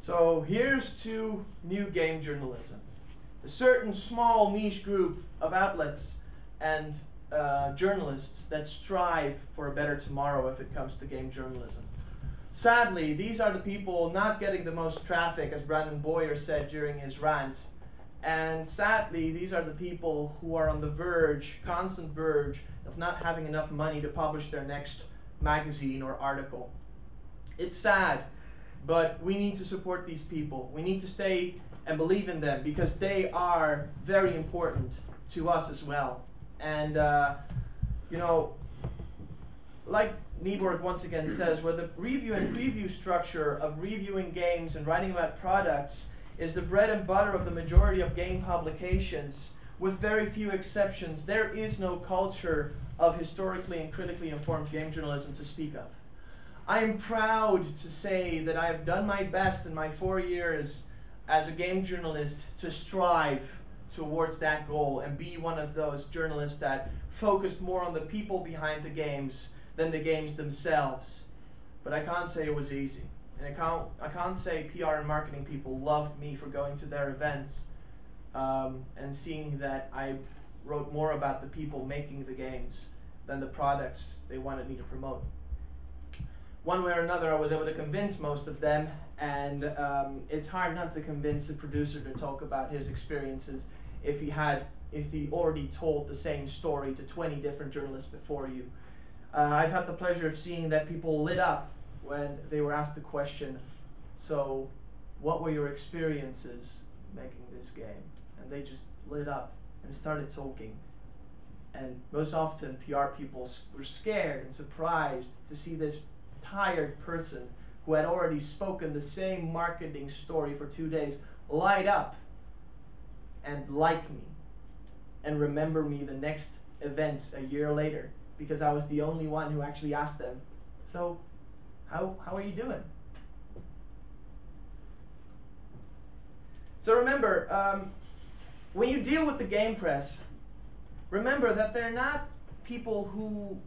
So here's to new game journalism. A certain small niche group of outlets and journalists that strive for a better tomorrow if it comes to game journalism. Sadly, these are the people not getting the most traffic, as Brandon Boyer said during his rant. And sadly, these are the people who are on the verge, constant verge, of not having enough money to publish their next magazine or article. It's sad, but we need to support these people. We need to stay and believe in them because they are very important to us as well. And, you know, like Nieborg once again says, where the review and preview structure of reviewing games and writing about products is the bread and butter of the majority of game publications, with very few exceptions, there is no culture of historically and critically informed game journalism to speak of. I am proud to say that I have done my best in my 4 years as a game journalist to strive towards that goal and be one of those journalists that focused more on the people behind the games than the games themselves. But I can't say it was easy. And I can't say PR and marketing people loved me for going to their events and seeing that I wrote more about the people making the games than the products they wanted me to promote. One way or another, I was able to convince most of them, and it's hard not to convince a producer to talk about his experiences if he already told the same story to 20 different journalists before you. I've had the pleasure of seeing that people lit up when they were asked the question, so what were your experiences making this game? And they just lit up and started talking. And most often PR people were scared and surprised to see this tired person who had already spoken the same marketing story for 2 days light up and like me and remember me the next event a year later, because I was the only one who actually asked them, so how are you doing? So remember, when you deal with the game press, remember that they're not people who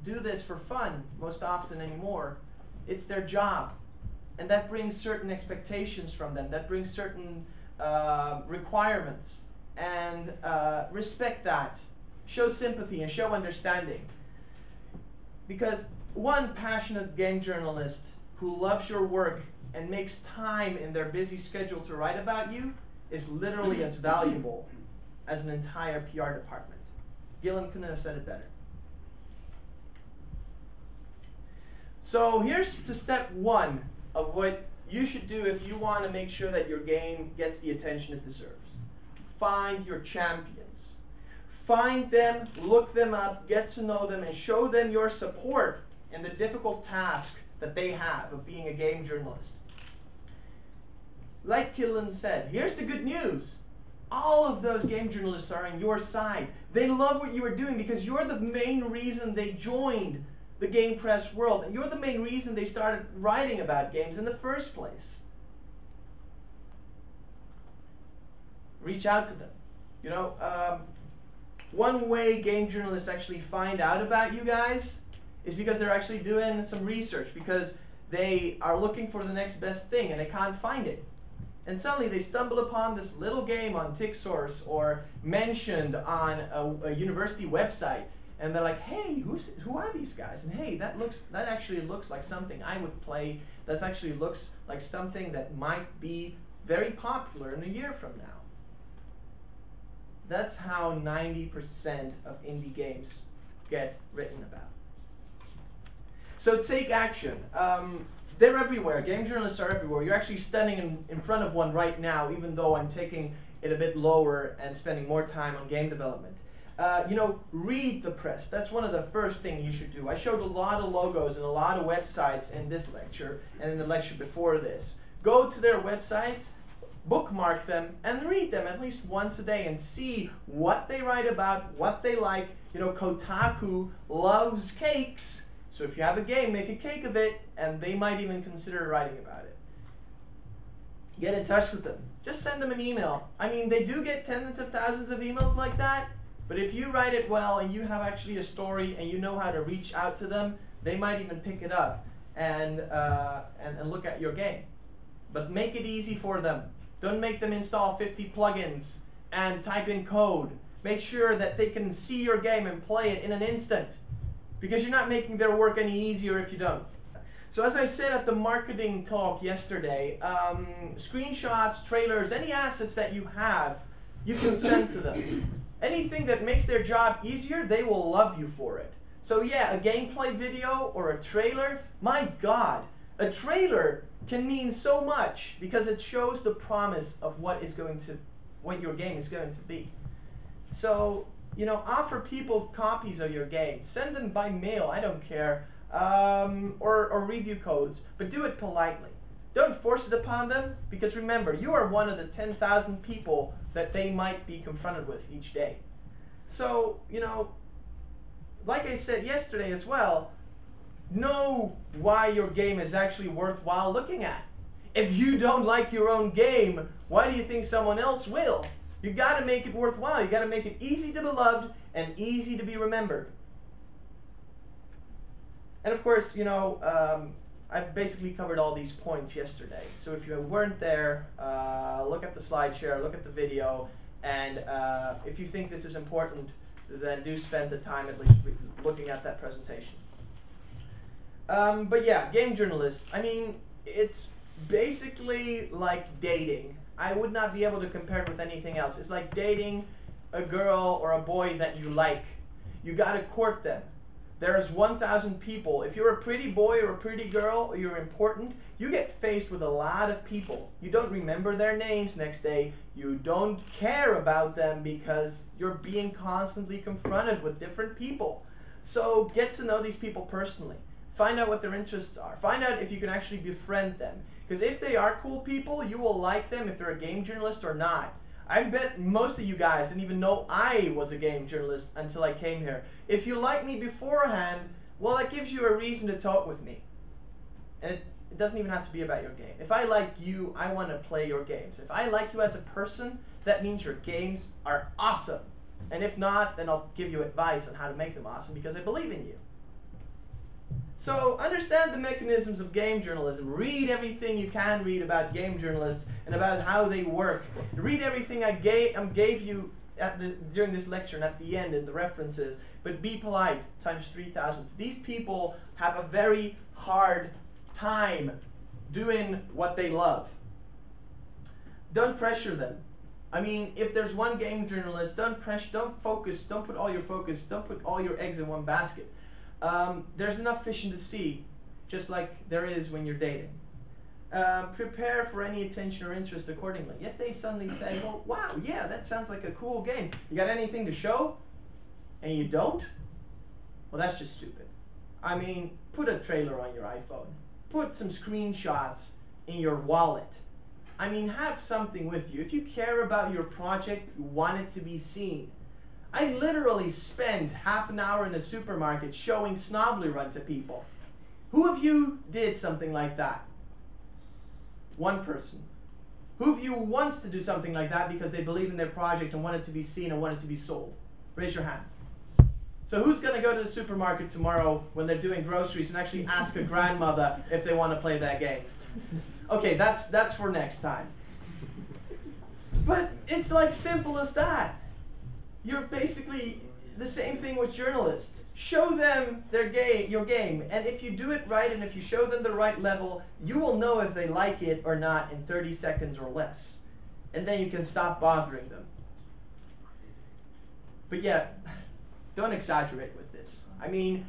do this for fun most often anymore. It's their job, and that brings certain expectations from them, that brings certain requirements, and respect that. Show sympathy and show understanding. Because one passionate game journalist who loves your work and makes time in their busy schedule to write about you is literally as valuable as an entire PR department. Gillen couldn't have said it better. So here's to step one of what you should do if you want to make sure that your game gets the attention it deserves. Find your champions. Find them, look them up, get to know them, and show them your support in the difficult task that they have of being a game journalist. Like Gillen said, here's the good news. All of those game journalists are on your side. They love what you are doing because you're the main reason they joined the game press world, and you're the main reason they started writing about games in the first place. Reach out to them. You know, one way game journalists actually find out about you guys is because they're actually doing some research, because they are looking for the next best thing and they can't find it. And suddenly they stumble upon this little game on TickSource or mentioned on a university website, and they're like, hey, who are these guys? And hey, that actually looks like something I would play. That actually looks like something that might be very popular in a year from now. That's how 90% of indie games get written about. So take action. They're everywhere. Game journalists are everywhere. You're actually standing in front of one right now, even though I'm taking it a bit lower and spending more time on game development. You know, read the press. That's one of the first things you should do. I showed a lot of logos and a lot of websites in this lecture and in the lecture before this. Go to their websites, bookmark them, and read them at least once a day and see what they write about, what they like. You know, Kotaku loves cakes, so if you have a game, make a cake of it, and they might even consider writing about it. Get in touch with them. Just send them an email. I mean, they do get tens of thousands of emails like that, but if you write it well and you have actually a story and you know how to reach out to them, they might even pick it up and look at your game. but make it easy for them. Don't make them install 50 plugins and type in code. Make sure that they can see your game and play it in an instant, because you're not making their work any easier if you don't. So as I said at the marketing talk yesterday, screenshots, trailers, any assets that you have, you can send to them. Anything that makes their job easier, they will love you for it. So yeah, a gameplay video or a trailer, my God, a trailer can mean so much because it shows the promise of what your game is going to be. So, you know, offer people copies of your game. Send them by mail, I don't care, or review codes, but do it politely. Don't force it upon them, because remember, you are one of the 10,000 people that they might be confronted with each day. So, you know, like I said yesterday as well, know why your game is actually worthwhile looking at. If you don't like your own game, why do you think someone else will? You got to make it worthwhile. You got to make it easy to be loved and easy to be remembered. And of course, you know, I've basically covered all these points yesterday. So if you weren't there, look at the slide share, look at the video, and if you think this is important, then do spend the time at least looking at that presentation. But yeah, game journalists, I mean, it's basically like dating. I would not be able to compare it with anything else. It's like dating a girl or a boy that you like. You gotta court them. There's 1,000 people. If you're a pretty boy or a pretty girl, or you're important, you get faced with a lot of people. You don't remember their names next day. You don't care about them because you're being constantly confronted with different people. So get to know these people personally. Find out what their interests are. Find out if you can actually befriend them. Because if they are cool people, you will like them if they're a game journalist or not. I bet most of you guys didn't even know I was a game journalist until I came here. If you like me beforehand, well, that gives you a reason to talk with me. And it doesn't even have to be about your game. If I like you, I want to play your games. If I like you as a person, that means your games are awesome. And if not, then I'll give you advice on how to make them awesome because I believe in you. So understand the mechanisms of game journalism. Read everything you can read about game journalists and about how they work. Read everything I gave you during this lecture and at the end in the references. But be polite times 3,000. These people have a very hard time doing what they love. Don't pressure them. I mean, if there's one game journalist, don't focus, don't put all your focus, don't put all your eggs in one basket. There's enough fish in the sea, just like there is when you're dating. Prepare for any attention or interest accordingly. If they suddenly say, well, wow, yeah, that sounds like a cool game. You got anything to show? And you don't? Well, that's just stupid. I mean, put a trailer on your iPhone. Put some screenshots in your wallet. I mean, have something with you. If you care about your project, you want it to be seen. I literally spent half an hour in a supermarket showing Snobbly Run to people. Who of you did something like that? One person. Who of you wants to do something like that because they believe in their project and want it to be seen and want it to be sold? Raise your hand. So who's going to go to the supermarket tomorrow when they're doing groceries and actually ask a grandmother if they want to play that game? Okay, that's for next time. But it's like simple as that. You're basically the same thing with journalists. Show them your game, and if you do it right and if you show them the right level, you will know if they like it or not in 30 seconds or less. And then you can stop bothering them. But yeah, don't exaggerate with this. I mean,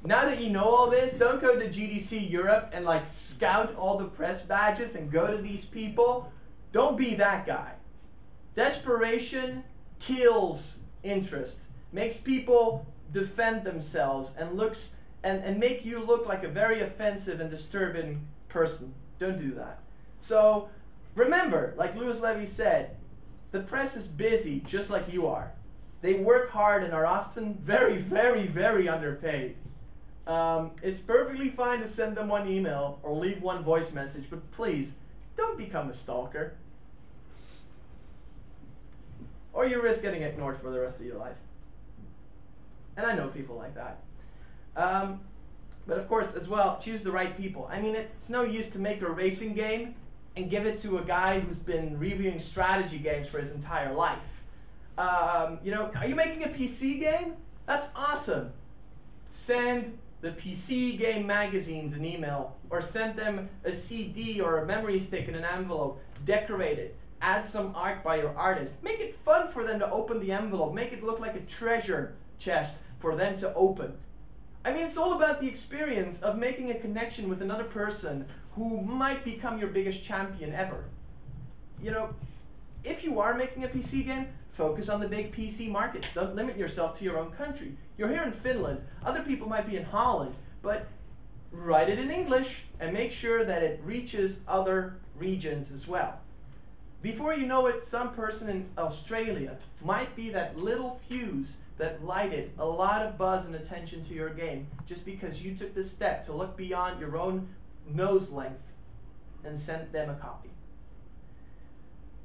now that you know all this, don't go to GDC Europe and like scout all the press badges and go to these people. Don't be that guy. Desperation kills interest, makes people defend themselves and make you look like a very offensive and disturbing person. Don't do that. So remember, like Louis Levy said, the press is busy just like you are. They work hard and are often very, very, very underpaid. It's perfectly fine to send them one email or leave one voice message, but please, don't become a stalker. Or you risk getting ignored for the rest of your life. And I know people like that. But of course, as well, choose the right people. I mean, it's no use to make a racing game and give it to a guy who's been reviewing strategy games for his entire life. You know, are you making a PC game? That's awesome. Send the PC game magazines an email, or send them a CD or a memory stick in an envelope. Decorate it. Add some art by your artist. Make it fun for them to open the envelope. Make it look like a treasure chest for them to open. I mean, it's all about the experience of making a connection with another person who might become your biggest champion ever. You know, if you are making a PC game, focus on the big PC markets. Don't limit yourself to your own country. You're here in Finland. Other people might be in Holland. But write it in English and make sure that it reaches other regions as well. Before you know it, some person in Australia might be that little fuse that lighted a lot of buzz and attention to your game just because you took the step to look beyond your own nose length and sent them a copy.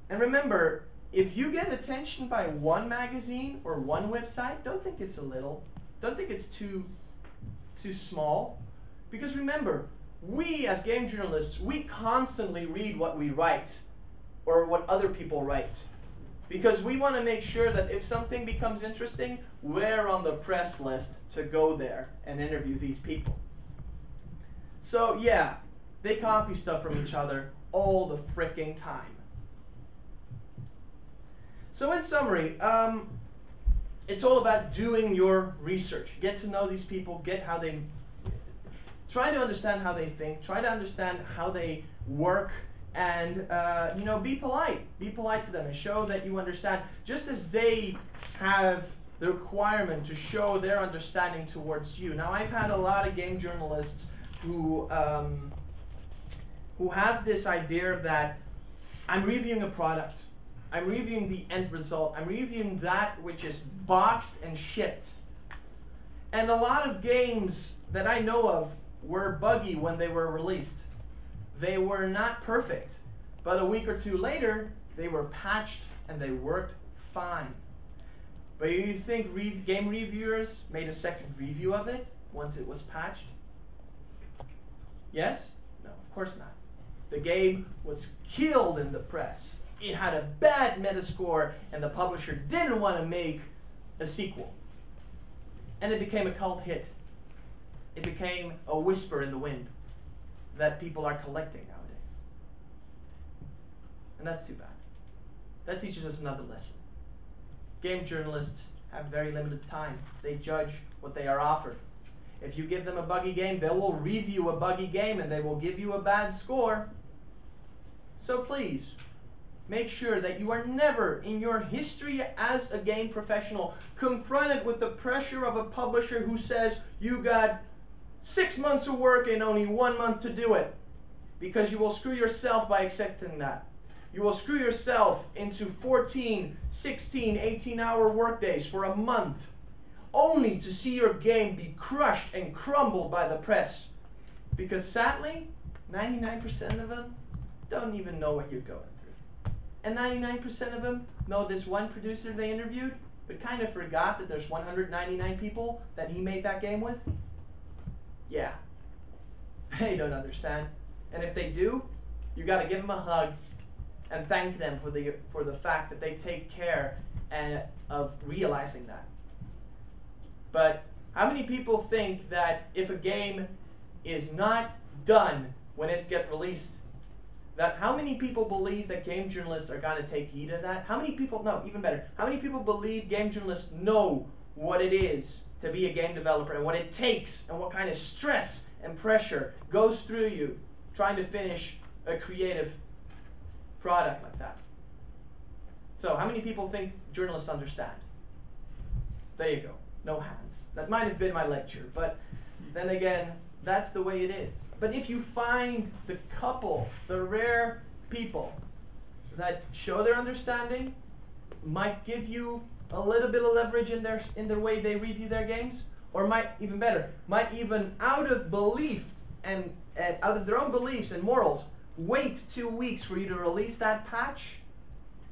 And remember, if you get attention by one magazine or one website, don't think it's a little. Don't think it's too small. Because remember, we as game journalists, we constantly read what we write or what other people write. Because we want to make sure that if something becomes interesting, we're on the press list to go there and interview these people. So yeah, they copy stuff from each other all the fricking time. So in summary, it's all about doing your research. Get to know these people, try to understand how they think, try to understand how they work, and you know, be polite. Be polite to them and show that you understand, just as they have the requirement to show their understanding towards you. Now, I've had a lot of game journalists who have this idea that I'm reviewing a product, I'm reviewing the end result, I'm reviewing that which is boxed and shipped. And a lot of games that I know of were buggy when they were released. They were not perfect, but a week or two later, they were patched and they worked fine. But you think game reviewers made a second review of it once it was patched? Yes? No, of course not. The game was killed in the press. It had a bad Metascore, and the publisher didn't want to make a sequel. And it became a cult hit. It became a whisper in the wind that people are collecting nowadays. And that's too bad. That teaches us another lesson. Game journalists have very limited time. They judge what they are offered. If you give them a buggy game, they will review a buggy game and they will give you a bad score. So please, make sure that you are never in your history as a game professional confronted with the pressure of a publisher who says you got 6 months of work and only 1 month to do it. Because you will screw yourself by accepting that. You will screw yourself into 14, 16, 18-hour workdays for a month, only to see your game be crushed and crumbled by the press. Because sadly, 99% of them don't even know what you're going through. And 99% of them know this one producer they interviewed, but kind of forgot that there's 199 people that he made that game with. Yeah, they don't understand. And if they do, you got to give them a hug and thank them for the fact that they take care of realizing that. But how many people think that if a game is not done when it gets released, that how many people believe that game journalists are going to take heed of that? How many people, no, even better, how many people believe game journalists know what it is to be a game developer and what it takes and what kind of stress and pressure goes through you trying to finish a creative product like that? So how many people think journalists understand? There you go. No hands. That might have been my lecture, but then again, that's the way it is. But if you find the couple, the rare people that show their understanding, might give you a little bit of leverage in their way they review their games, or might even better, might even out of belief and out of their own beliefs and morals, wait 2 weeks for you to release that patch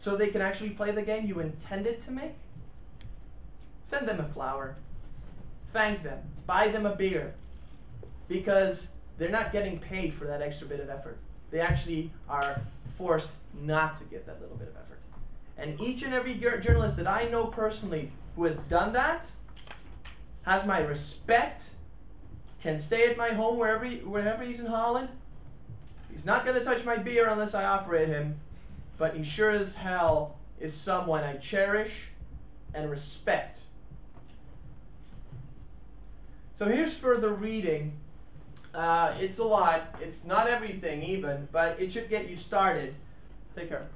so they can actually play the game you intended to make. Send them a flower. Thank them. Buy them a beer. Because they're not getting paid for that extra bit of effort. they actually are forced not to give that little bit of effort. And each and every journalist that I know personally who has done that has my respect, can stay at my home wherever he's in Holland. He's not going to touch my beer unless I offer it him, but he sure as hell is someone I cherish and respect. So here's further reading. It's a lot. It's not everything even, but it should get you started. Take care.